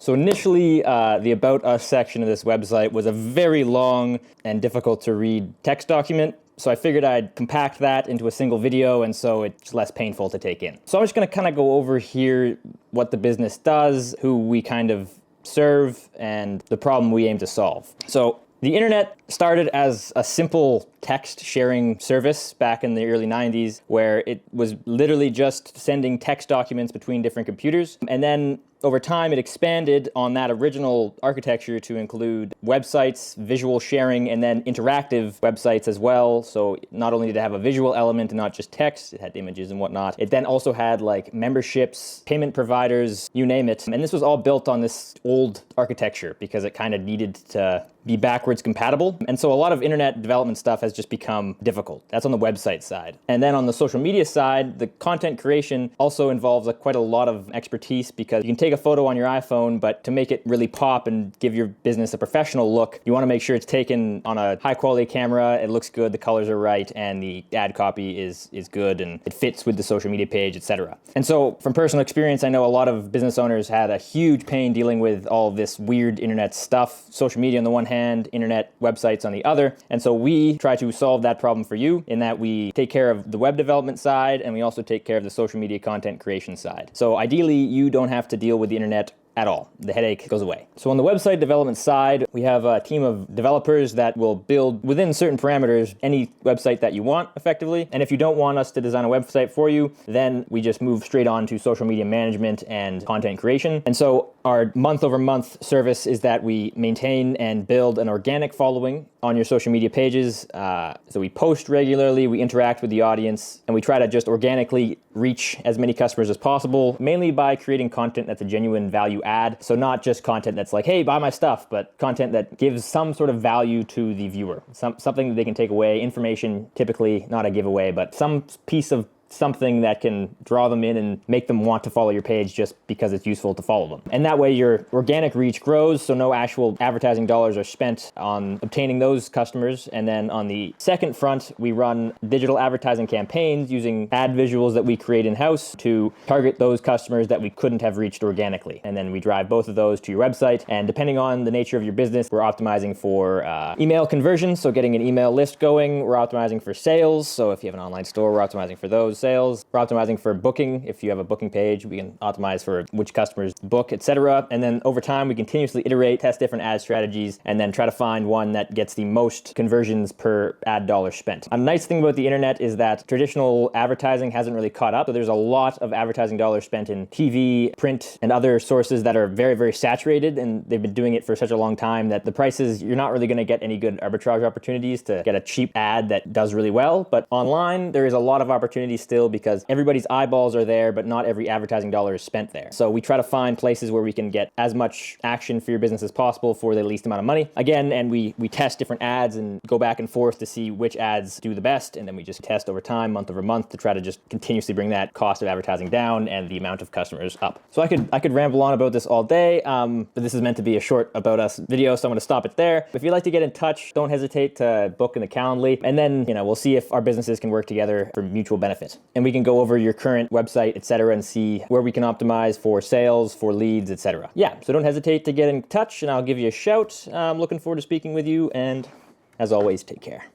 So initially, the About Us section of this website was a very long and difficult to read text document. So I figured I'd compact that into a single video, and so it's less painful to take in. So I'm just gonna kind of go over here what the business does, who we kind of serve, and the problem we aim to solve. So the internet started as a simple text sharing service back in the early 90s, where it was literally just sending text documents between different computers. And then over time, it expanded on that original architecture to include websites, visual sharing, and then interactive websites as well. So not only did it have a visual element and not just text, it had images and whatnot. It then also had like memberships, payment providers, you name it. And this was all built on this old architecture because it kind of needed to be backwards compatible. And so a lot of internet development stuff has just become difficult. That's on the website side. And then on the social media side, the content creation also involves quite a lot of expertise, because you can take a photo on your iPhone, but to make it really pop and give your business a professional look, you want to make sure it's taken on a high quality camera, it looks good, the colors are right, and the ad copy is good, and it fits with the social media page, etc. And so from personal experience, I know a lot of business owners had a huge pain dealing with all of this weird internet stuff, social media on the one hand, internet websites on the other. And so we try to solve that problem for you in that we take care of the web development side, and we also take care of the social media content creation side. So ideally, you don't have to deal with the internet at all. The headache goes away. So on the website development side, we have a team of developers that will build within certain parameters any website that you want effectively. And if you don't want us to design a website for you, then we just move straight on to social media management and content creation. And so our month-over-month service is that we maintain and build an organic following on your social media pages. So we post regularly, we interact with the audience, and we try to just organically reach as many customers as possible, mainly by creating content that's a genuine value add. So not just content that's like, hey, buy my stuff, but content that gives some sort of value to the viewer, something that they can take away, information, typically not a giveaway, but some piece of something that can draw them in and make them want to follow your page just because it's useful to follow them. And that way your organic reach grows, so no actual advertising dollars are spent on obtaining those customers. And then on the second front, we run digital advertising campaigns using ad visuals that we create in-house to target those customers that we couldn't have reached organically. And then we drive both of those to your website. And depending on the nature of your business, we're optimizing for email conversions, so getting an email list going. We're optimizing for sales, so if you have an online store, we're optimizing for those sales. We're optimizing for booking. If you have a booking page, we can optimize for which customers book, etc. And then over time, we continuously iterate, test different ad strategies, and then try to find one that gets the most conversions per ad dollar spent. A nice thing about the internet is that traditional advertising hasn't really caught up. So there's a lot of advertising dollars spent in TV, print, and other sources that are very, very saturated, and they've been doing it for such a long time that the prices, you're not really going to get any good arbitrage opportunities to get a cheap ad that does really well. But online, there is a lot of opportunities still, because everybody's eyeballs are there, but not every advertising dollar is spent there. So we try to find places where we can get as much action for your business as possible for the least amount of money. Again, and we test different ads and go back and forth to see which ads do the best, and then we just test over time, month over month, to try to just continuously bring that cost of advertising down and the amount of customers up. So I could ramble on about this all day, but this is meant to be a short About Us video, so I'm going to stop it there. If you'd like to get in touch, don't hesitate to book in the Calendly, and then we'll see if our businesses can work together for mutual benefit. And we can go over your current website, etc., and see where we can optimize for sales, for leads, etc. Yeah, so don't hesitate to get in touch, and I'll give you a shout. I'm looking forward to speaking with you, and as always, take care.